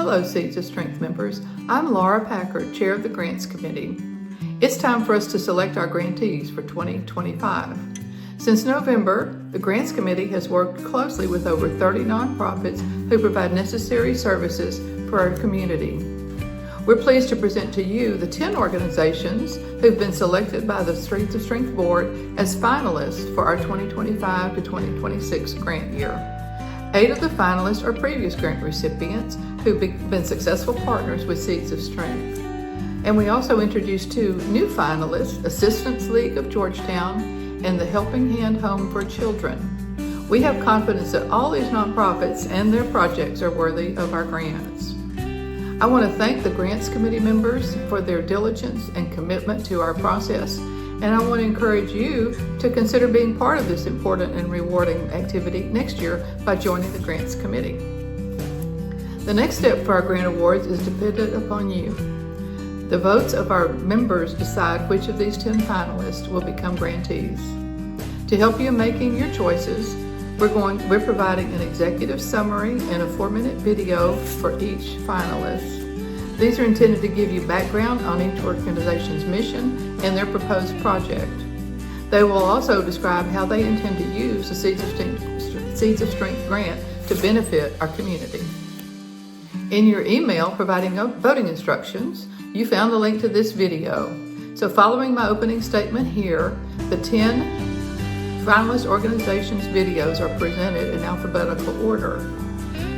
Hello, Seeds of Strength members. I'm Laura Packard, Chair of the Grants Committee. It's time for us to select our grantees for 2025. Since November, the Grants Committee has worked closely with over 30 nonprofits who provide necessary services for our community. We're pleased to present to you the 10 organizations who've been selected by the Seeds of Strength Board as finalists for our 2025 to 2026 grant year. 8 of the finalists are previous grant recipients who've been successful partners with Seeds of Strength. And we also introduced 2 new finalists, Assistance League of Georgetown and the Helping Hand Home for Children. We have confidence that all these nonprofits and their projects are worthy of our grants. I want to thank the Grants Committee members for their diligence and commitment to our process, and I want to encourage you to consider being part of this important and rewarding activity next year by joining the Grants Committee. The next step for our grant awards is dependent upon you. The votes of our members decide which of these 10 finalists will become grantees. To help you in making your choices, we're providing an executive summary and a 4-minute video for each finalist. These are intended to give you background on each organization's mission and their proposed project. They will also describe how they intend to use the Seeds of Strength grant to benefit our community. In your email providing voting instructions, you found the link to this video. So following my opening statement here, the 10 finalist organizations' videos are presented in alphabetical order.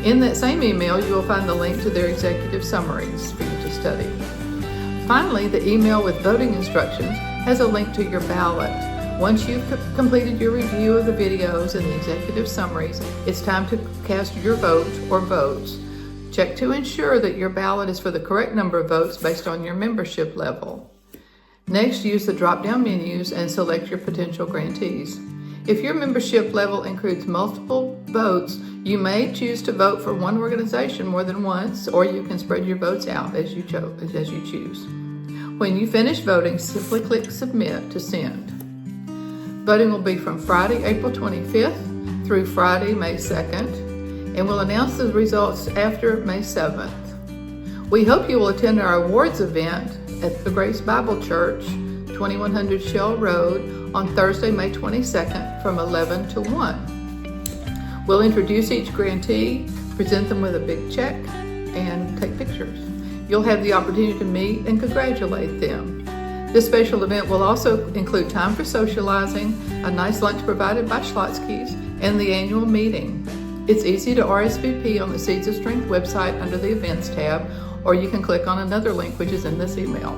In that same email, you will find the link to their executive summaries for you to study. Finally, the email with voting instructions has a link to your ballot. Once you've completed your review of the videos and the executive summaries, it's time to cast your vote or votes. Check to ensure that your ballot is for the correct number of votes based on your membership level. Next, use the drop-down menus and select your potential grantees. If your membership level includes multiple votes, you may choose to vote for one organization more than once, or you can spread your votes out as you choose. When you finish voting, simply click Submit to send. Voting will be from Friday, April 25th through Friday, May 2nd, and we'll announce the results after May 7th. We hope you will attend our awards event at the Grace Bible Church, 2100 Shell Road, on Thursday, May 22nd from 11 to 1. We'll introduce each grantee, present them with a big check, and take pictures. You'll have the opportunity to meet and congratulate them. This special event will also include time for socializing, a nice lunch provided by Schlotzsky's, and the annual meeting. It's easy to RSVP on the Seeds of Strength website under the Events tab, or you can click on another link which is in this email.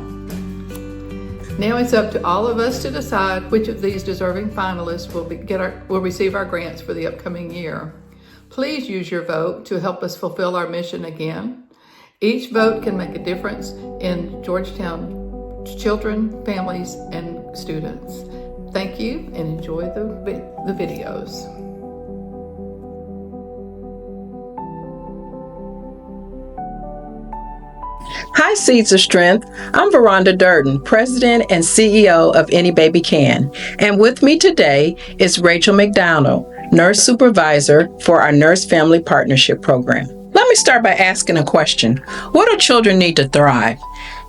Now it's up to all of us to decide which of these deserving finalists will receive our grants for the upcoming year. Please use your vote to help us fulfill our mission again. Each vote can make a difference in Georgetown children, families, and students. Thank you and enjoy the videos. Hi, Seeds of Strength. I'm Veranda Durden, President and CEO of Any Baby Can. And with me today is Rachel McDonald, Nurse Supervisor for our Nurse Family Partnership Program. Let me start by asking a question. What do children need to thrive?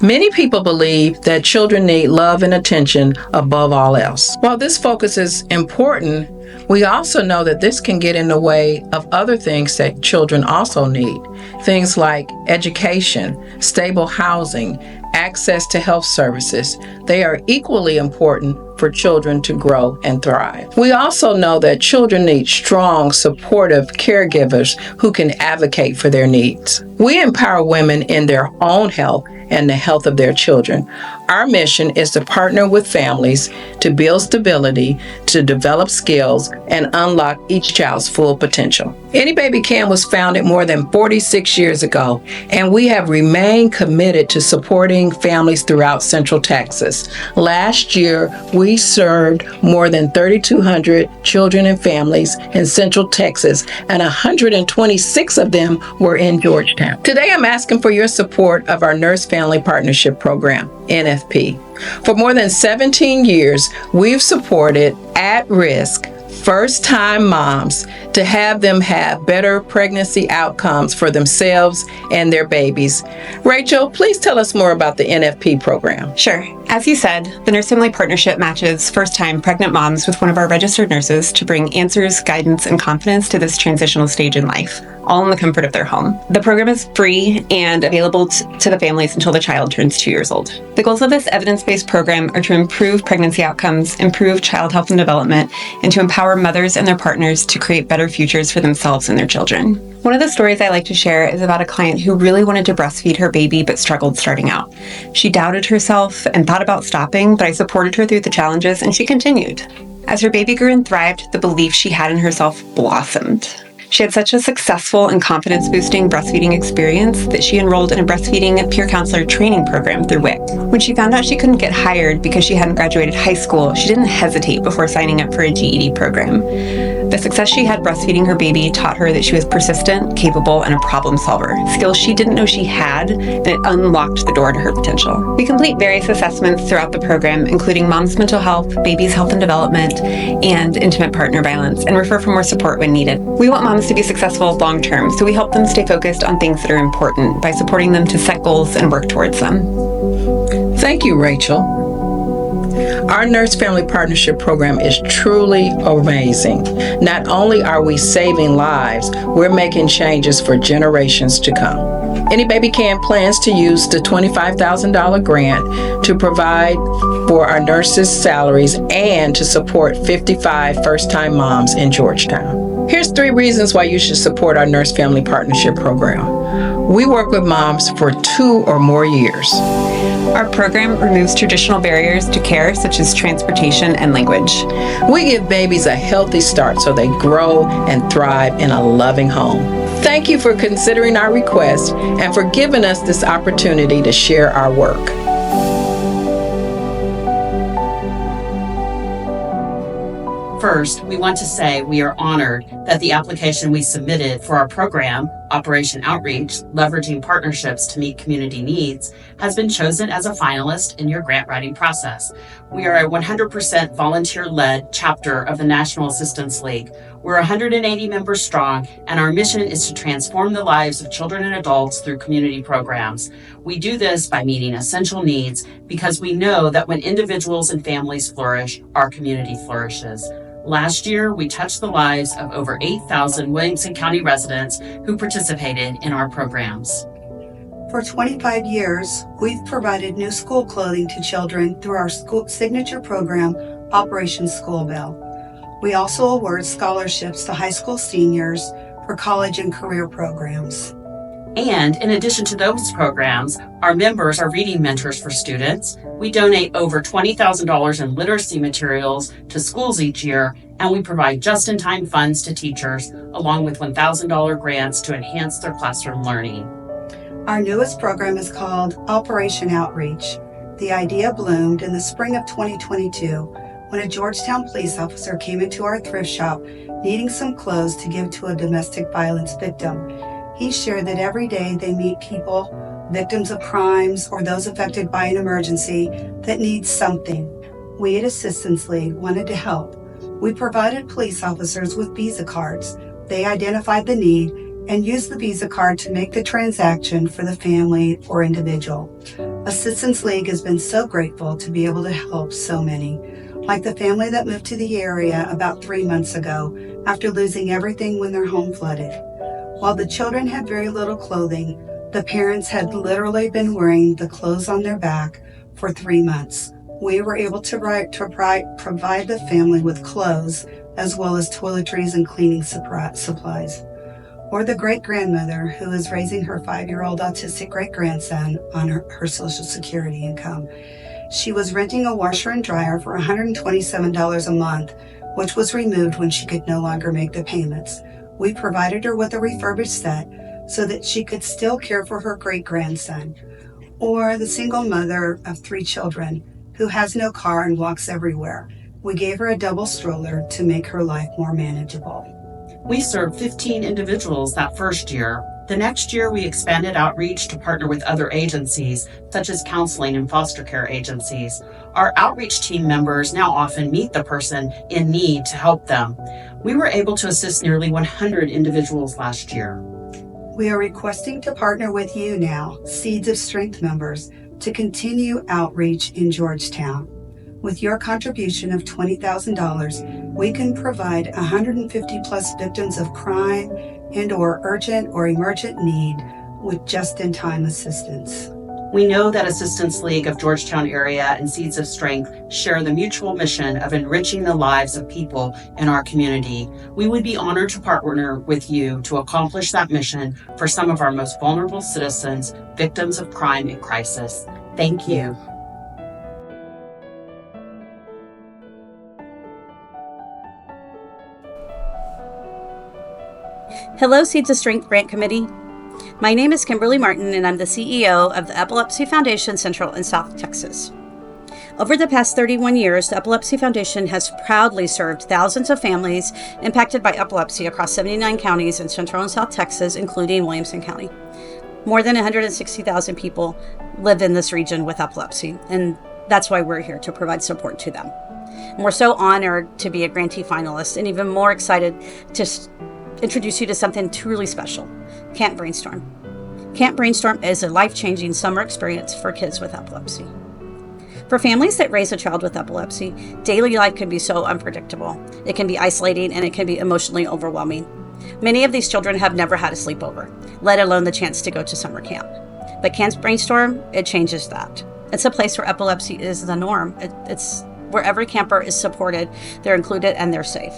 Many people believe that children need love and attention above all else. While this focus is important, we also know that this can get in the way of other things that children also need. Things like education, stable housing, access to health services. They are equally important for children to grow and thrive. We also know that children need strong, supportive caregivers who can advocate for their needs. We empower women in their own health and the health of their children. Our mission is to partner with families to build stability, to develop skills, and unlock each child's full potential. Any Baby Can was founded more than 46 years ago, and we have remained committed to supporting families throughout Central Texas. Last year, we served more than 3,200 children and families in Central Texas, and 126 of them were in Georgetown. Today, I'm asking for your support of our Nurse Family Partnership Program, NFP. For more than 17 years, we've supported at-risk first-time moms to have them have better pregnancy outcomes for themselves and their babies. Rachel, please tell us more about the NFP program. Sure. As you said, the Nurse Family Partnership matches first-time pregnant moms with one of our registered nurses to bring answers, guidance, and confidence to this transitional stage in life, all in the comfort of their home. The program is free and available to the families until the child turns 2 years old. The goals of this evidence-based program are to improve pregnancy outcomes, improve child health and development, and to empower mothers and their partners to create better futures for themselves and their children. One of the stories I like to share is about a client who really wanted to breastfeed her baby but struggled starting out. She doubted herself and thought about stopping, but I supported her through the challenges and she continued. As her baby grew and thrived, the belief she had in herself blossomed. She had such a successful and confidence-boosting breastfeeding experience that she enrolled in a breastfeeding peer counselor training program through WIC. When she found out she couldn't get hired because she hadn't graduated high school, she didn't hesitate before signing up for a GED program. The success she had breastfeeding her baby taught her that she was persistent, capable, and a problem solver, skills she didn't know she had, and it unlocked the door to her potential. We complete various assessments throughout the program, including mom's mental health, baby's health and development, and intimate partner violence, and refer for more support when needed. We want moms to be successful long term, so we help them stay focused on things that are important by supporting them to set goals and work towards them. Thank you, Rachel. Our Nurse Family Partnership program is truly amazing. Not only are we saving lives, we're making changes for generations to come. Any Baby Can plans to use the $25,000 grant to provide for our nurses' salaries and to support 55 first-time moms in Georgetown. Here's 3 reasons why you should support our Nurse Family Partnership program. We work with moms for 2 or more years. Our program removes traditional barriers to care, such as transportation and language. We give babies a healthy start so they grow and thrive in a loving home. Thank you for considering our request and for giving us this opportunity to share our work. First, we want to say we are honored that the application we submitted for our program, Operation Outreach, Leveraging Partnerships to Meet Community Needs, has been chosen as a finalist in your grant writing process. We are a 100% volunteer-led chapter of the National Assistance League. We're 180 members strong, and our mission is to transform the lives of children and adults through community programs. We do this by meeting essential needs because we know that when individuals and families flourish, our community flourishes. Last year, we touched the lives of over 8,000 Williamson County residents who participated in our programs. For 25 years, we've provided new school clothing to children through our school signature program, Operation School Bell. We also award scholarships to high school seniors for college and career programs. And in addition to those programs, our members are reading mentors for students. We donate over $20,000 in literacy materials to schools each year, and we provide just-in-time funds to teachers, along with $1,000 grants to enhance their classroom learning. Our newest program is called Operation Outreach. The idea bloomed in the spring of 2022 when a Georgetown police officer came into our thrift shop needing some clothes to give to a domestic violence victim. He shared that every day they meet people, victims of crimes or those affected by an emergency, that need something. We at Assistance League wanted to help. We provided police officers with Visa cards. They identified the need and used the Visa card to make the transaction for the family or individual. Assistance League has been so grateful to be able to help so many, like the family that moved to the area about 3 months ago after losing everything when their home flooded. While the children had very little clothing, the parents had literally been wearing the clothes on their back for 3 months. We were able to provide the family with clothes as well as toiletries and cleaning supplies. Or the great-grandmother who is raising her 5-year-old autistic great-grandson on her Social Security income. She was renting a washer and dryer for $127 a month, which was removed when she could no longer make the payments. We provided her with a refurbished set so that she could still care for her great-grandson. Or the single mother of 3 children who has no car and walks everywhere. We gave her a double stroller to make her life more manageable. We served 15 individuals that first year, The next year, we expanded outreach to partner with other agencies, such as counseling and foster care agencies. Our outreach team members now often meet the person in need to help them. We were able to assist nearly 100 individuals last year. We are requesting to partner with you now, Seeds of Strength members, to continue outreach in Georgetown. With your contribution of $20,000, we can provide 150 plus victims of crime and/or urgent or emergent need with just-in-time assistance. We know that Assistance League of Georgetown Area and Seeds of Strength share the mutual mission of enriching the lives of people in our community. We would be honored to partner with you to accomplish that mission for some of our most vulnerable citizens, victims of crime and crisis. Thank you. Hello, Seeds of Strength Grant Committee. My name is Kimberly Martin, and I'm the CEO of the Epilepsy Foundation Central and South Texas. Over the past 31 years, the Epilepsy Foundation has proudly served thousands of families impacted by epilepsy across 79 counties in Central and South Texas, including Williamson County. More than 160,000 people live in this region with epilepsy, and that's why we're here to provide support to them. And we're so honored to be a grantee finalist and even more excited to introduce you to something truly special, Camp Brainstorm. Camp Brainstorm is a life-changing summer experience for kids with epilepsy. For families that raise a child with epilepsy, daily life can be so unpredictable. It can be isolating and it can be emotionally overwhelming. Many of these children have never had a sleepover, let alone the chance to go to summer camp. But Camp Brainstorm, it changes that. It's a place where epilepsy is the norm. It's where every camper is supported, they're included, and they're safe.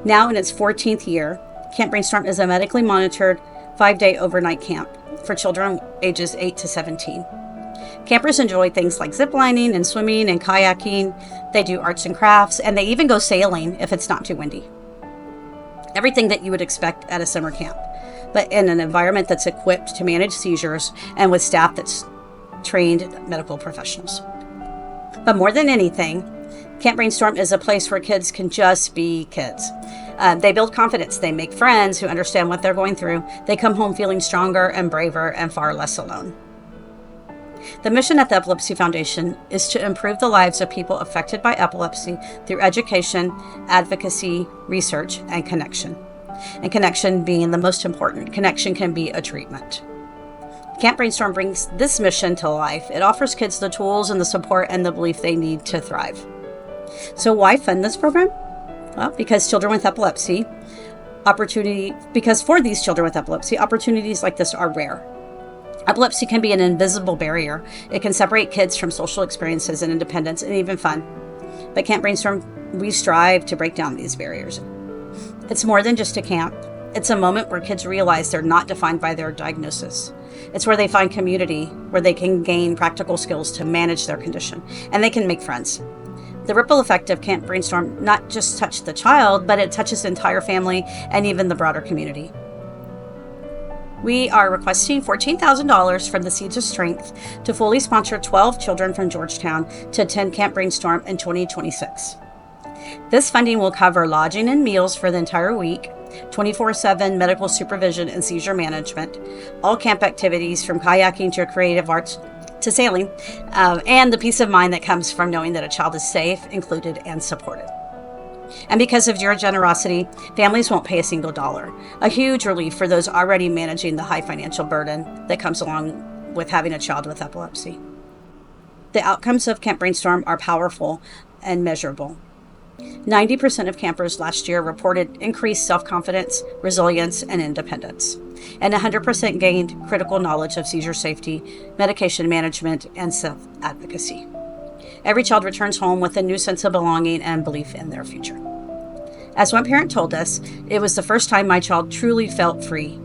Now in its 14th year, Camp Brainstorm is a medically monitored 5-day overnight camp for children ages 8 to 17. Campers enjoy things like ziplining and swimming and kayaking. They do arts and crafts, and they even go sailing if it's not too windy. Everything that you would expect at a summer camp, but in an environment that's equipped to manage seizures and with staff that's trained medical professionals. But more than anything, Camp Brainstorm is a place where kids can just be kids. They build confidence. They make friends who understand what they're going through. They come home feeling stronger and braver and far less alone. The mission at the Epilepsy Foundation is to improve the lives of people affected by epilepsy through education, advocacy, research, and connection. And connection being the most important. Connection can be a treatment. Camp Brainstorm brings this mission to life. It offers kids the tools and the support and the belief they need to thrive. So why fund this program? Well, because for these children with epilepsy, opportunities like this are rare. Epilepsy can be an invisible barrier. It can separate kids from social experiences and independence and even fun. But Camp Brainstorm, we strive to break down these barriers. It's more than just a camp. It's a moment where kids realize they're not defined by their diagnosis. It's where they find community, where they can gain practical skills to manage their condition, and they can make friends. The ripple effect of Camp Brainstorm not just touched the child, but it touches the entire family and even the broader community. We are requesting $14,000 from the Seeds of Strength to fully sponsor 12 children from Georgetown to attend Camp Brainstorm in 2026. This funding will cover lodging and meals for the entire week, 24/7 medical supervision and seizure management, all camp activities from kayaking to creative arts to sailing, and the peace of mind that comes from knowing that a child is safe, included, and supported. And because of your generosity, families won't pay a single dollar, a huge relief for those already managing the high financial burden that comes along with having a child with epilepsy. The outcomes of Camp Brainstorm are powerful and measurable. 90% of campers last year reported increased self-confidence, resilience, and independence. And 100% gained critical knowledge of seizure safety, medication management, and self-advocacy. Every child returns home with a new sense of belonging and belief in their future. As one parent told us, it was the first time my child truly felt free.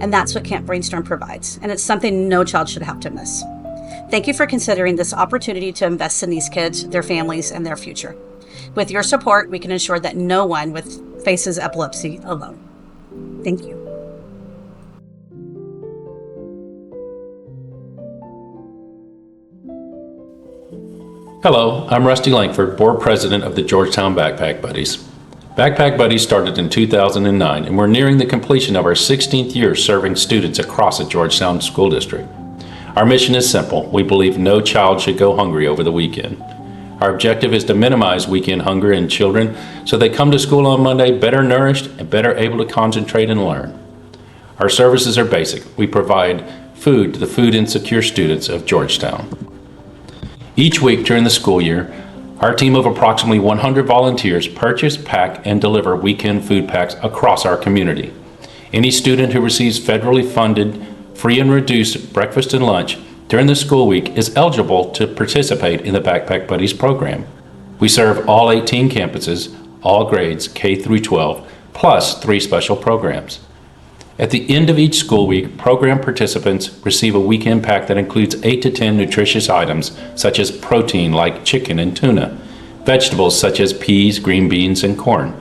And that's what Camp Brainstorm provides. And it's something no child should have to miss. Thank you for considering this opportunity to invest in these kids, their families, and their future. With your support, we can ensure that no one faces epilepsy alone. Thank you. Hello, I'm Rusty Langford, Board President of the Georgetown Backpack Buddies. Backpack Buddies started in 2009, and we're nearing the completion of our 16th year serving students across the Georgetown School District. Our mission is simple. We believe no child should go hungry over the weekend. Our objective is to minimize weekend hunger in children so they come to school on Monday better nourished and better able to concentrate and learn. Our services are basic. We provide food to the food insecure students of Georgetown. Each week during the school year, our team of approximately 100 volunteers purchase, pack, and deliver weekend food packs across our community. Any student who receives federally funded, free and reduced breakfast and lunch during the school week is eligible to participate in the Backpack Buddies program. We serve all 18 campuses, all grades K through 12, plus 3 special programs. At the end of each school week, program participants receive a weekend pack that includes 8 to 10 nutritious items, such as protein like chicken and tuna, vegetables such as peas, green beans, and corn,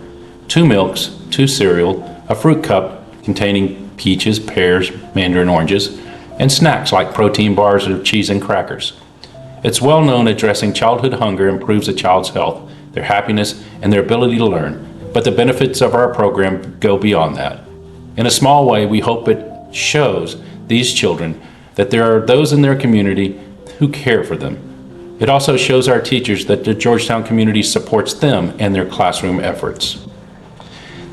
2 milks, 2 cereal, a fruit cup containing peaches, pears, mandarin oranges, and snacks like protein bars or cheese and crackers. It's well known addressing childhood hunger improves a child's health, their happiness, and their ability to learn, but the benefits of our program go beyond that. In a small way, we hope it shows these children that there are those in their community who care for them. It also shows our teachers that the Georgetown community supports them and their classroom efforts.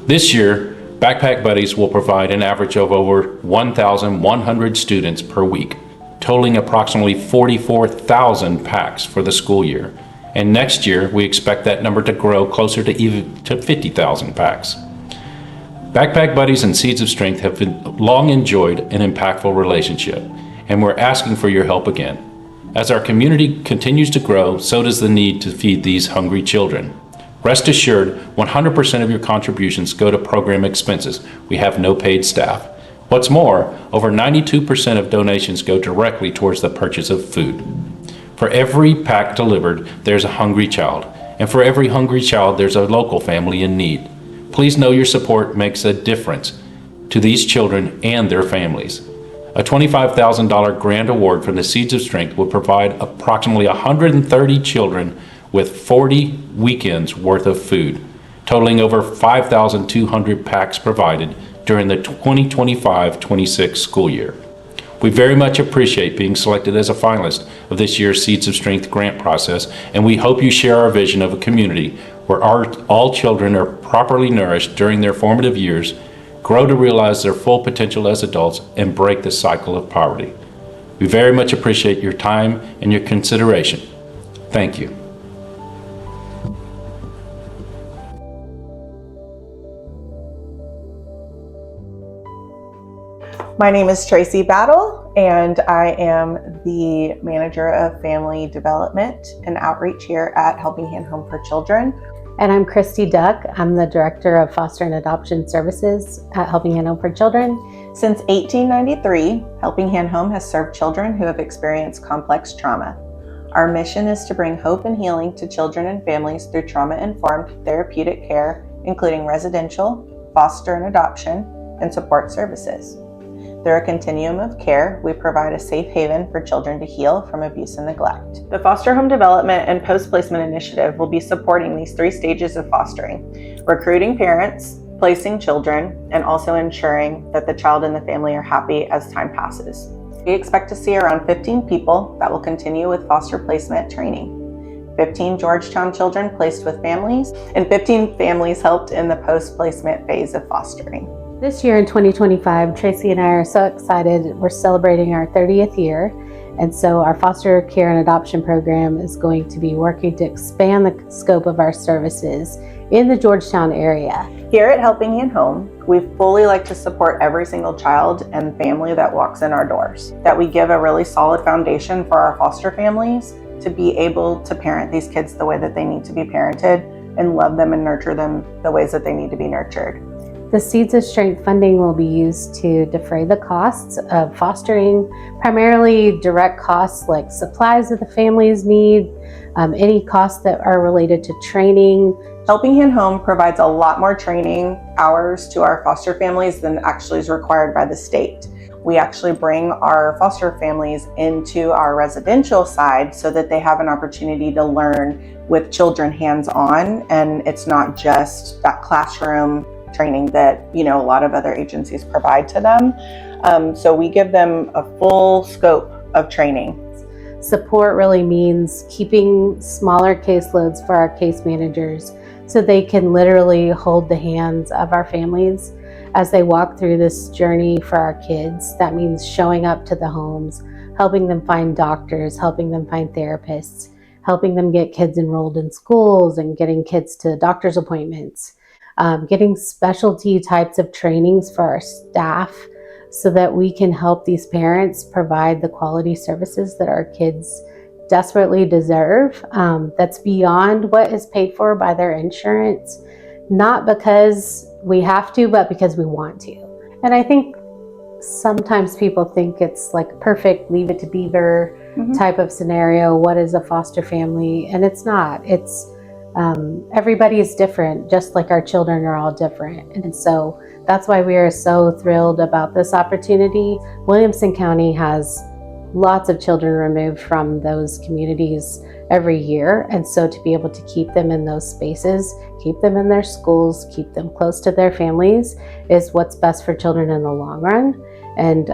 This year, Backpack Buddies will provide an average of over 1,100 students per week, totaling approximately 44,000 packs for the school year. And next year, we expect that number to grow closer to 50,000 packs. Backpack Buddies and Seeds of Strength have long enjoyed an impactful relationship, and we're asking for your help again. As our community continues to grow, so does the need to feed these hungry children. Rest assured, 100% of your contributions go to program expenses. We have no paid staff. What's more, over 92% of donations go directly towards the purchase of food. For every pack delivered, there's a hungry child, and for every hungry child, there's a local family in need. Please know your support makes a difference to these children and their families. A $25,000 grant award from the Seeds of Strength will provide approximately 130 children with 40 weekends worth of food, totaling over 5,200 packs provided during the 2025-26 school year. We very much appreciate being selected as a finalist of this year's Seeds of Strength grant process, and we hope you share our vision of a community where all children are properly nourished during their formative years, grow to realize their full potential as adults, and break the cycle of poverty. We very much appreciate your time and your consideration. Thank you. My name is Tracy Battle, and I am the Manager of Family Development and Outreach here at Helping Hand Home for Children. And I'm Christy Duck. I'm the Director of Foster and Adoption Services at Helping Hand Home for Children. Since 1893, Helping Hand Home has served children who have experienced complex trauma. Our mission is to bring hope and healing to children and families through trauma-informed therapeutic care, including residential, foster and adoption, and support services. Through a continuum of care, we provide a safe haven for children to heal from abuse and neglect. The Foster Home Development and Post-Placement Initiative will be supporting these 3 stages of fostering: recruiting parents, placing children, and also ensuring that the child and the family are happy as time passes. We expect to see around 15 people that will continue with foster placement training. 15 Georgetown children placed with families, and 15 families helped in the post-placement phase of fostering. This year in 2025, Tracy and I are so excited. We're celebrating our 30th year. And so our foster care and adoption program is going to be working to expand the scope of our services in the Georgetown area. Here at Helping Hand Home, we fully like to support every single child and family that walks in our doors. That we give a really solid foundation for our foster families to be able to parent these kids the way that they need to be parented and love them and nurture them the ways that they need to be nurtured. The Seeds of Strength funding will be used to defray the costs of fostering, primarily direct costs like supplies that the families need, any costs that are related to training. Helping Hand Home provides a lot more training hours to our foster families than actually is required by the state. we actually bring our foster families into our residential side so that they have an opportunity to learn with children hands-on, and it's not just that classroom training that a lot of other agencies provide to them. So we give them a full scope of training. Support really means keeping smaller caseloads for our case managers so they can literally hold the hands of our families as they walk through this journey for our kids. That means showing up to the homes, helping them find doctors, helping them find therapists, helping them get kids enrolled in schools and getting kids to doctor's appointments, getting specialty types of trainings for our staff so that we can help these parents provide the quality services that our kids desperately deserve. That's beyond what is paid for by their insurance, not because we have to, but because we want to. And I think sometimes people think it's like a perfect Leave It to Beaver type of scenario. What is a foster family? And it's not. It's everybody is different, just like our children are all different. And so that's why we are so thrilled about this opportunity. Williamson County has lots of children removed from those communities every year. And so to be able to keep them in those spaces, keep them in their schools, keep them close to their families is what's best for children in the long run. And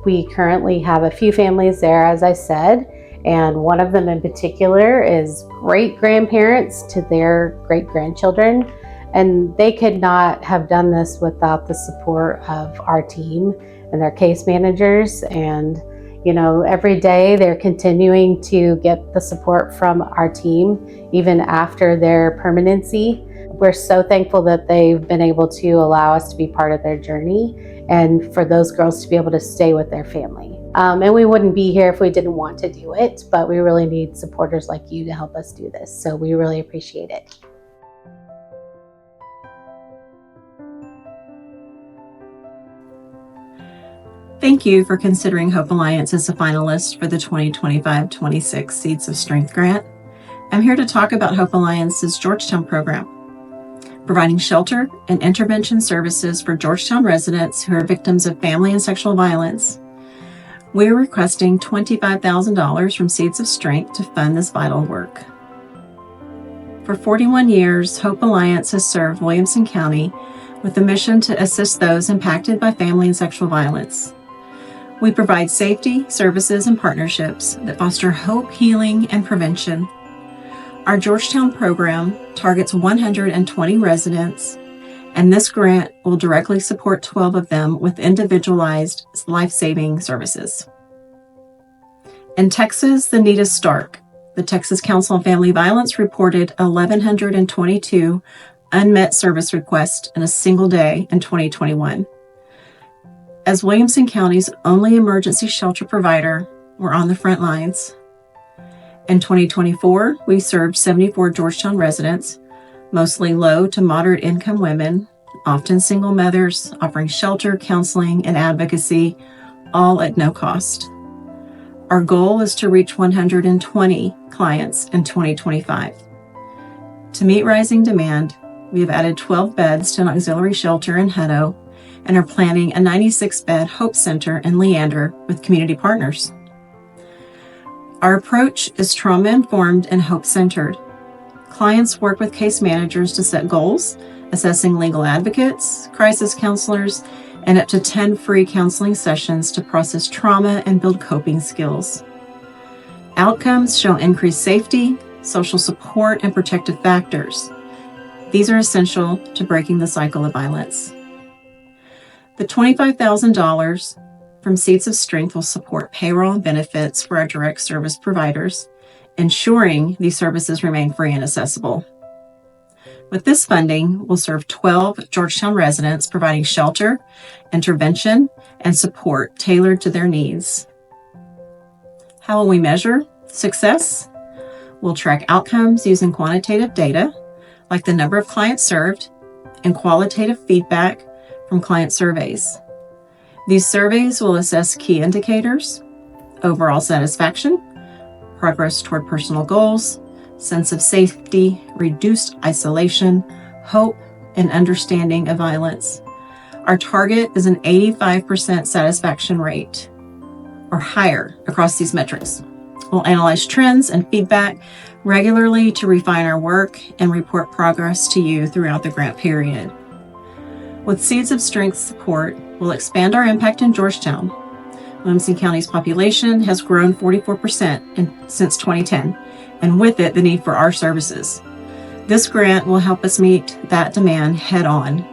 we currently have a few families there, as I said, and one of them in particular is great-grandparents to their great-grandchildren. And they could not have done this without the support of our team and their case managers. And every day they're continuing to get the support from our team, even after their permanency. We're so thankful that they've been able to allow us to be part of their journey and for those girls to be able to stay with their family. And we wouldn't be here if we didn't want to do it, but we really need supporters like you to help us do this. So we really appreciate it. Thank you for considering Hope Alliance as a finalist for the 2025-26 Seeds of Strength Grant. I'm here to talk about Hope Alliance's Georgetown program, providing shelter and intervention services for Georgetown residents who are victims of family and sexual violence. We are requesting $25,000 from Seeds of Strength to fund this vital work. For 41 years, Hope Alliance has served Williamson County with a mission to assist those impacted by family and sexual violence. We provide safety, services, and partnerships that foster hope, healing, and prevention. Our Georgetown program targets 120 residents, and this grant will directly support 12 of them with individualized life-saving services. In Texas, the need is stark. The Texas Council on Family Violence reported 1,122 unmet service requests in a single day in 2021. As Williamson County's only emergency shelter provider, we're on the front lines. In 2024, we served 74 Georgetown residents, mostly low to moderate income women, often single mothers, offering shelter, counseling, and advocacy, all at no cost. Our goal is to reach 120 clients in 2025. To meet rising demand, we have added 12 beds to an auxiliary shelter in Hutto and are planning a 96-bed Hope Center in Leander with community partners. Our approach is trauma-informed and hope-centered. Clients work with case managers to set goals, assessing legal advocates, crisis counselors, and up to 10 free counseling sessions to process trauma and build coping skills. Outcomes show increased safety, social support, and protective factors. These are essential to breaking the cycle of violence. The $25,000 from Seeds of Strength will support payroll and benefits for our direct service providers, ensuring these services remain free and accessible. With this funding, we'll serve 12 Georgetown residents, providing shelter, intervention, and support tailored to their needs. How will we measure success? We'll track outcomes using quantitative data, like the number of clients served, and qualitative feedback from client surveys. These surveys will assess key indicators: overall satisfaction, progress toward personal goals, sense of safety, reduced isolation, hope, and understanding of violence. Our target is an 85% satisfaction rate or higher across these metrics. We'll analyze trends and feedback regularly to refine our work and report progress to you throughout the grant period. With Seeds of Strength support, we'll expand our impact in Georgetown. Williamson County's population has grown 44% since 2010, and with it, the need for our services. This grant will help us meet that demand head on.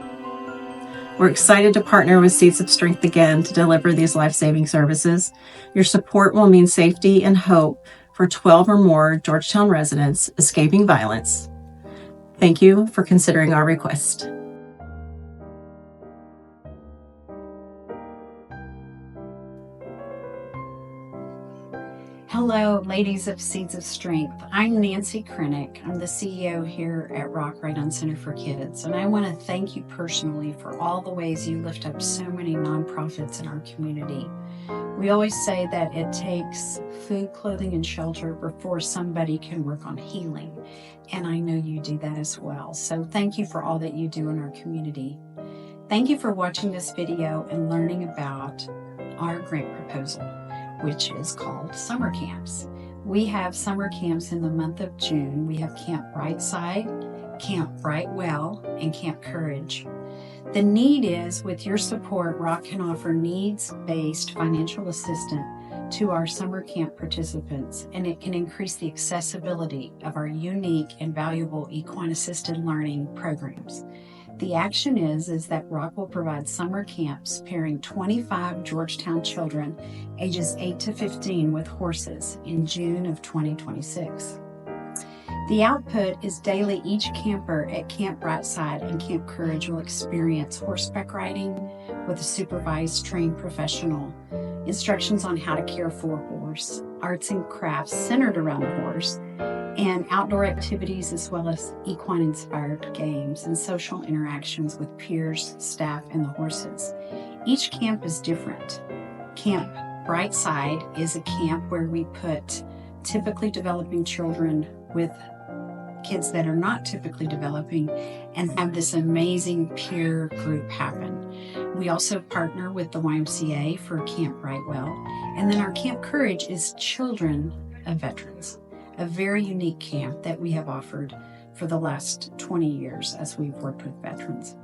We're excited to partner with Seeds of Strength again to deliver these life-saving services. Your support will mean safety and hope for 12 or more Georgetown residents escaping violence. Thank you for considering our request. Hello, ladies of Seeds of Strength. I'm Nancy Krennick. I'm the CEO here at Rock Right On Center for Kids, and I want to thank you personally for all the ways you lift up so many nonprofits in our community. We always say that it takes food, clothing, and shelter before somebody can work on healing, and I know you do that as well. So thank you for all that you do in our community. Thank you for watching this video and learning about our grant proposal, which is called summer camps. We have summer camps in the month of June. We have Camp Brightside, Camp Brightwell, and Camp Courage. The need is, with your support, Rock can offer needs-based financial assistance to our summer camp participants, and it can increase the accessibility of our unique and valuable equine-assisted learning programs. The action is that Rock will provide summer camps pairing 25 Georgetown children ages 8 to 15 with horses in June of 2026. The output is daily. Each camper at Camp Brightside and Camp Courage will experience horseback riding with a supervised, trained professional, instructions on how to care for a horse, arts and crafts centered around the horse, and outdoor activities as well as equine-inspired games and social interactions with peers, staff, and the horses. Each camp is different. Camp Brightside is a camp where we put typically developing children with kids that are not typically developing and have this amazing peer group happen. We also partner with the YMCA for Camp Brightwell, and then our Camp Courage is children of veterans. A very unique camp that we have offered for the last 20 years as we've worked with veterans.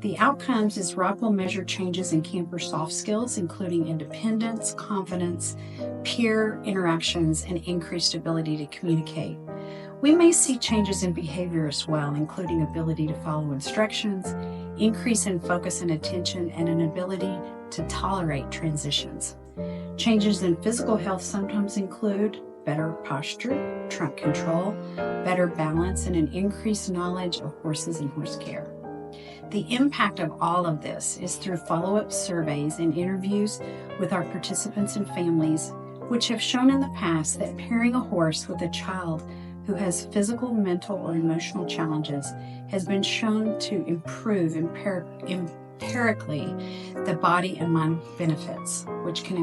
The outcomes is Rock will measure changes in camper soft skills, including independence, confidence, peer interactions, and increased ability to communicate. We may see changes in behavior as well, including ability to follow instructions, increase in focus and attention, and an ability to tolerate transitions. Changes in physical health sometimes include better posture, trunk control, better balance, and an increased knowledge of horses and horse care. The impact of all of this is through follow-up surveys and interviews with our participants and families, which have shown in the past that pairing a horse with a child who has physical, mental, or emotional challenges has been shown to improve empirically the body and mind benefits, which can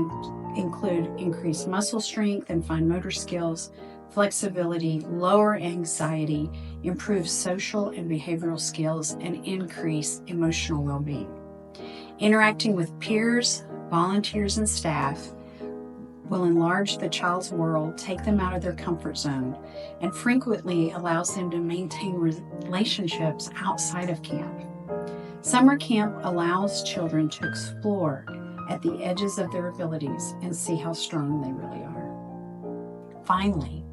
include increased muscle strength and fine motor skills, flexibility, lower anxiety, improved social and behavioral skills, and increase emotional well-being. Interacting with peers, volunteers, and staff will enlarge the child's world, take them out of their comfort zone, and frequently allows them to maintain relationships outside of camp. Summer camp allows children to explore at the edges of their abilities and see how strong they really are. Finally,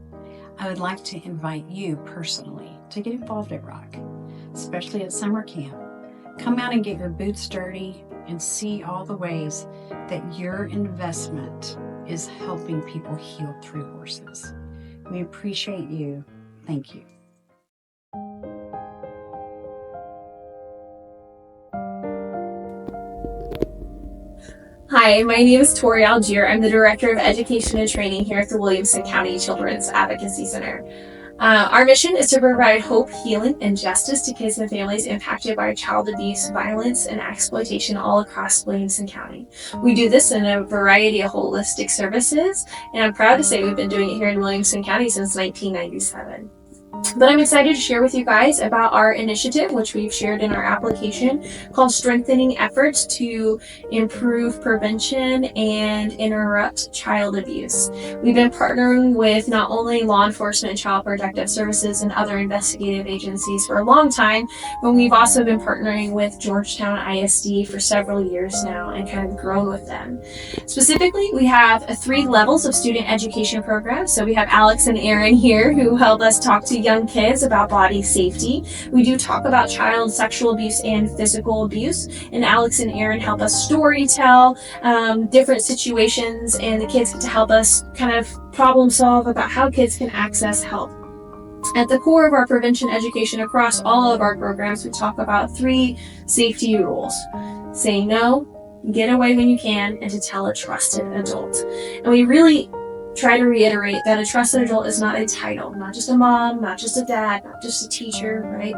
I would like to invite you personally to get involved at Rock, especially at summer camp. Come out and get your boots dirty and see all the ways that your investment is helping people heal through horses. We appreciate you. Thank you. Hi, my name is Tori Algier. I'm the Director of Education and Training here at the Williamson County Children's Advocacy Center. Our mission is to provide hope, healing, and justice to kids and families impacted by child abuse, violence, and exploitation all across Williamson County. We do this in a variety of holistic services, and I'm proud to say we've been doing it here in Williamson County since 1997. But I'm excited to share with you guys about our initiative, which we've shared in our application, called Strengthening Efforts to Improve Prevention and Interrupt Child Abuse. We've been partnering with not only law enforcement and child protective services and other investigative agencies for a long time, but we've also been partnering with Georgetown ISD for several years now and kind of grown with them. Specifically, we have 3 levels of student education programs. So we have Alex and Aaron here who help us talk to young kids about body safety. We do talk about child sexual abuse and physical abuse, and Alex and Aaron help us story tell different situations, and the kids get to help us kind of problem solve about how kids can access help. At the core of our prevention education across all of our programs, we talk about 3 safety rules: say no, get away when you can, and to tell a trusted adult. And we really try to reiterate that a trusted adult is not a title, not just a mom, not just a dad, not just a teacher, right?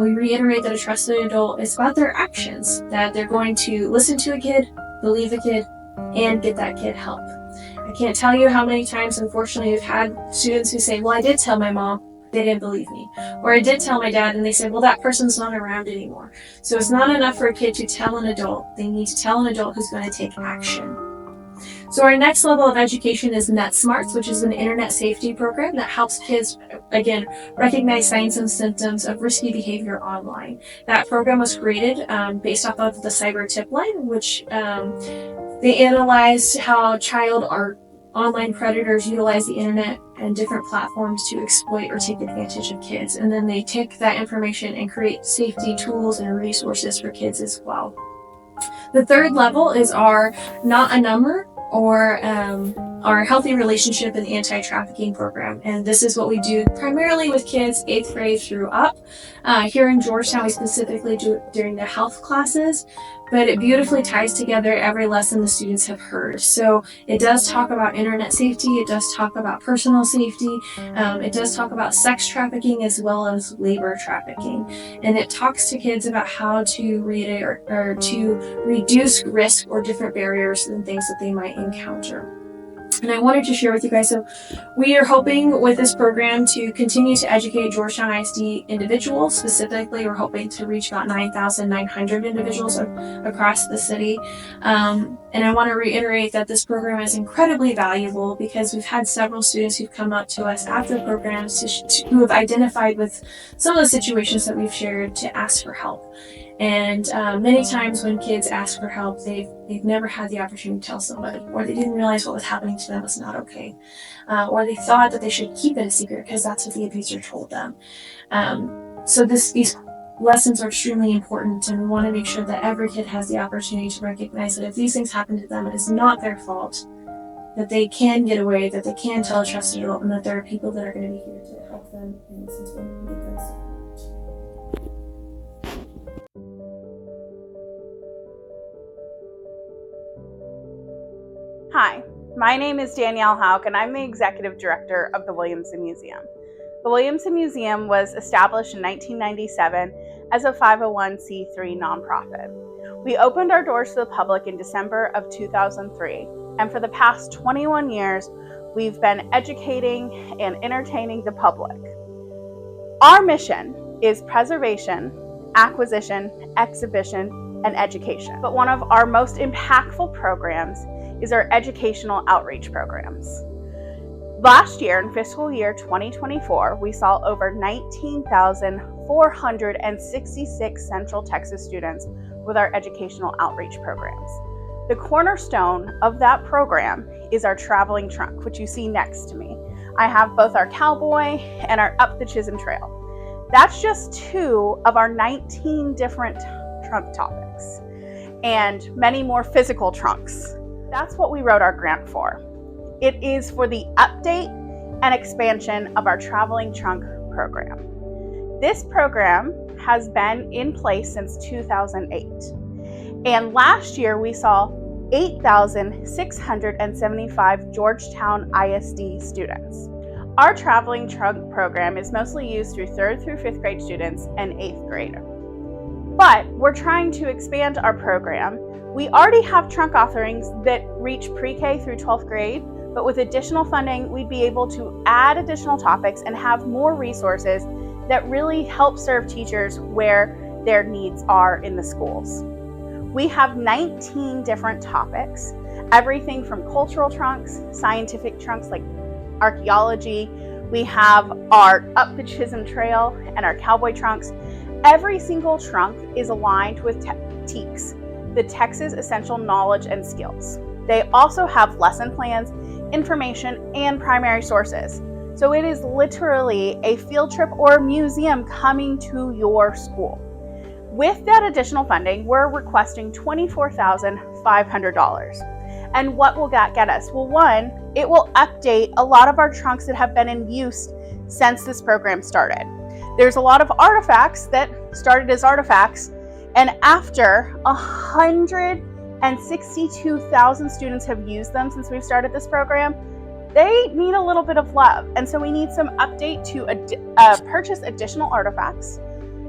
We reiterate that a trusted adult is about their actions, that they're going to listen to a kid, believe the kid, and get that kid help. I can't tell you how many times, unfortunately, we've had students who say, well, I did tell my mom, they didn't believe me. Or I did tell my dad, and they said, well, that person's not around anymore. So it's not enough for a kid to tell an adult. They need to tell an adult who's going to take action. So our next level of education is NetSmarts, which is an internet safety program that helps kids, again, recognize signs and symptoms of risky behavior online. That program was created based off of the cyber tip line, which they analyzed how child or online predators utilize the internet and different platforms to exploit or take advantage of kids. And then they take that information and create safety tools and resources for kids as well. The third level is our Not a Number, or our Healthy Relationship and Anti-Trafficking program. And this is what we do primarily with kids 8th grade through up. Here in Georgetown, we specifically do it during the health classes, but it beautifully ties together every lesson the students have heard. So it does talk about internet safety, it does talk about personal safety, it does talk about sex trafficking as well as labor trafficking. And it talks to kids about how to reduce risk or different barriers and things that they might encounter. And I wanted to share with you guys, so we are hoping with this program to continue to educate Georgetown ISD individuals. Specifically, we're hoping to reach about 9,900 individuals across the city. And I want to reiterate that this program is incredibly valuable because we've had several students who've come up to us after the programs who have identified with some of the situations that we've shared to ask for help. And many times when kids ask for help, they've never had the opportunity to tell somebody, or they didn't realize what was happening to them was not okay, or they thought that they should keep it a secret because that's what the abuser told them. So these lessons are extremely important, and we want to make sure that every kid has the opportunity to recognize that if these things happen to them, it is not their fault, that they can get away, that they can tell a trusted adult, and that there are people that are going to be here to help them and listen to them and give them support. Hi, my name is Danielle Hauk, and I'm the Executive Director of the Williamson Museum. The Williamson Museum was established in 1997 as a 501c3 nonprofit. We opened our doors to the public in December of 2003, and for the past 21 years, we've been educating and entertaining the public. Our mission is preservation, acquisition, exhibition, and education. But one of our most impactful programs is our educational outreach programs. Last year, in fiscal year 2024, we saw over 19,466 Central Texas students with our educational outreach programs. The cornerstone of that program is our traveling trunk, which you see next to me. I have both our cowboy and our Up the Chisholm Trail. That's just 2 of our 19 different trunk topics, and many more physical trunks. That's what we wrote our grant for. It is for the update and expansion of our traveling trunk program. This program has been in place since 2008. And last year we saw 8,675 Georgetown ISD students. Our traveling trunk program is mostly used through 3rd through 5th grade students and 8th grade. But we're trying to expand our program. We already have trunk offerings that reach pre-K through 12th grade, But with additional funding, we'd be able to add additional topics and have more resources that really help serve teachers where their needs are in the schools. We have 19 different topics, everything from cultural trunks, scientific trunks like archaeology. We have our Up the Chisholm Trail and our cowboy trunks. Every single trunk is aligned with TEKS, the Texas Essential Knowledge and Skills. They also have lesson plans, information, and primary sources. So it is literally a field trip or museum coming to your school. With that additional funding, we're requesting $24,500. And what will that get us? Well, one, it will update a lot of our trunks that have been in use since this program started. There's a lot of artifacts that started as artifacts, and after 162,000 students have used them since we've started this program, they need a little bit of love. And so we need some update to purchase additional artifacts.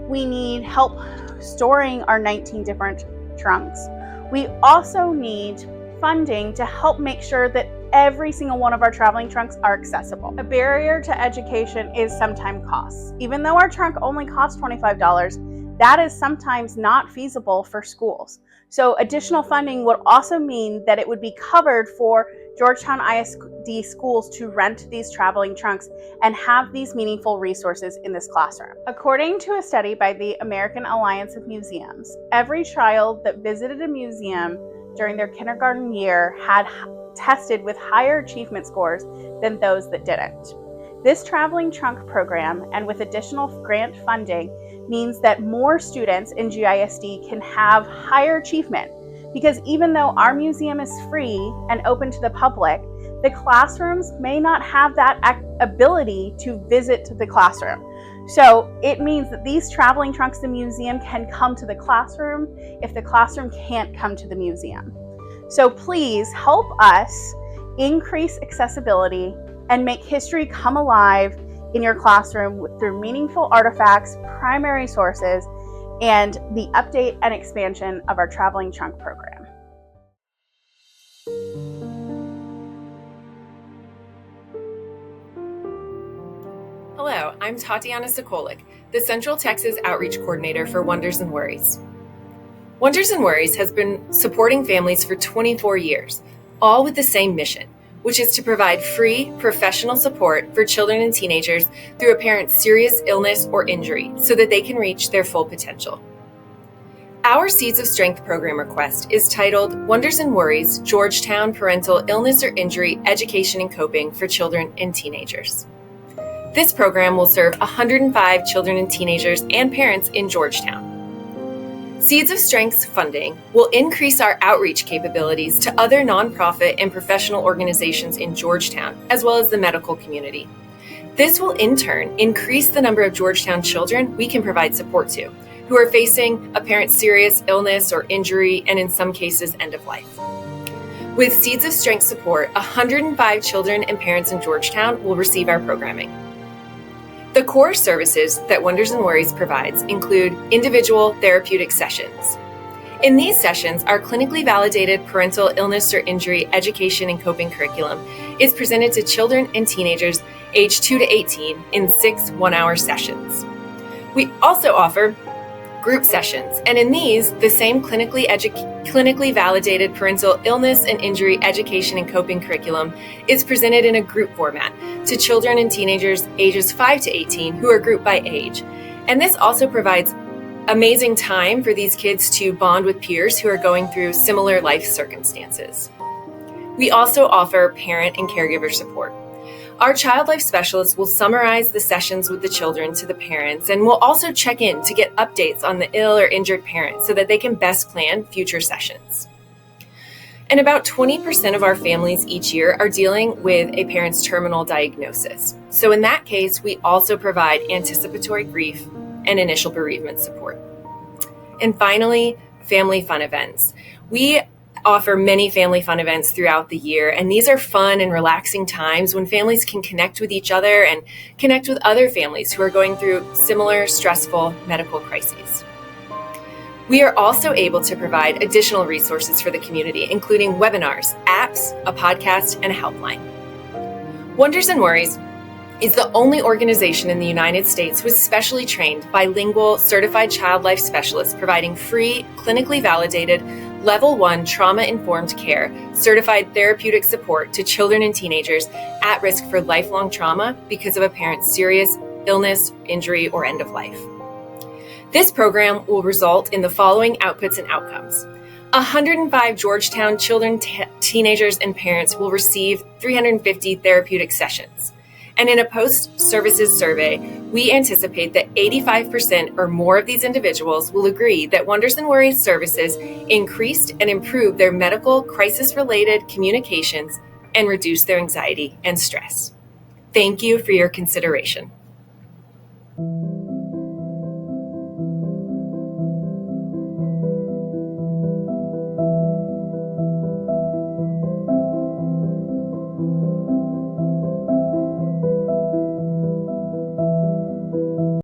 We need help storing our 19 different trunks. We also need funding to help make sure that every single one of our traveling trunks are accessible. A barrier to education is sometimes costs. Even though our trunk only costs $25, that is sometimes not feasible for schools. So additional funding would also mean that it would be covered for Georgetown ISD schools to rent these traveling trunks and have these meaningful resources in this classroom. According to a study by the American Alliance of Museums, every child that visited a museum during their kindergarten year had tested with higher achievement scores than those that didn't. This traveling trunk program, and with additional grant funding, means that more students in GISD can have higher achievement, because even though our museum is free and open to the public, the classrooms may not have that ability to visit the classroom. So it means that these traveling trunks, the museum can come to the classroom if the classroom can't come to the museum. So please help us increase accessibility and make history come alive in your classroom through meaningful artifacts, primary sources, and the update and expansion of our traveling trunk program. Hello, I'm Tatiana Sokolik, the Central Texas Outreach Coordinator for Wonders and Worries. Wonders and Worries has been supporting families for 24 years, all with the same mission, which is to provide free professional support for children and teenagers through a parent's serious illness or injury so that they can reach their full potential. Our Seeds of Strength program request is titled Wonders and Worries, Georgetown Parental Illness or Injury Education and Coping for Children and Teenagers. This program will serve 105 children and teenagers and parents in Georgetown. Seeds of Strength's funding will increase our outreach capabilities to other nonprofit and professional organizations in Georgetown, as well as the medical community. This will in turn increase the number of Georgetown children we can provide support to, who are facing a parent's serious illness or injury, and in some cases, end of life. With Seeds of Strength support, 105 children and parents in Georgetown will receive our programming. The core services that Wonders and Worries provides include individual therapeutic sessions. In these sessions, our clinically validated parental illness or injury education and coping curriculum is presented to children and teenagers aged 2 to 18 in 6 one-hour sessions. We also offer group sessions, and in these, the same clinically validated parental illness and injury education and coping curriculum is presented in a group format to children and teenagers ages 5 to 18 who are grouped by age. And this also provides amazing time for these kids to bond with peers who are going through similar life circumstances. We also offer parent and caregiver support. Our child life specialists will summarize the sessions with the children to the parents, and will also check in to get updates on the ill or injured parent so that they can best plan future sessions. And about 20% of our families each year are dealing with a parent's terminal diagnosis. So in that case, we also provide anticipatory grief and initial bereavement support. And finally, family fun events. We offer many family fun events throughout the year, and these are fun and relaxing times when families can connect with each other and connect with other families who are going through similar stressful medical crises. We are also able to provide additional resources for the community, including webinars, apps, a podcast, and a helpline. Wonders and Worries is the only organization in the United States with specially trained, bilingual, certified child life specialists providing free, clinically validated, Level 1 trauma-informed care, certified therapeutic support to children and teenagers at risk for lifelong trauma because of a parent's serious illness, injury, or end of life. This program will result in the following outputs and outcomes. 105 Georgetown children, teenagers, and parents will receive 350 therapeutic sessions. And in a post-services survey, we anticipate that 85% or more of these individuals will agree that Wonders and Worries services increased and improved their medical crisis-related communications and reduced their anxiety and stress. Thank you for your consideration.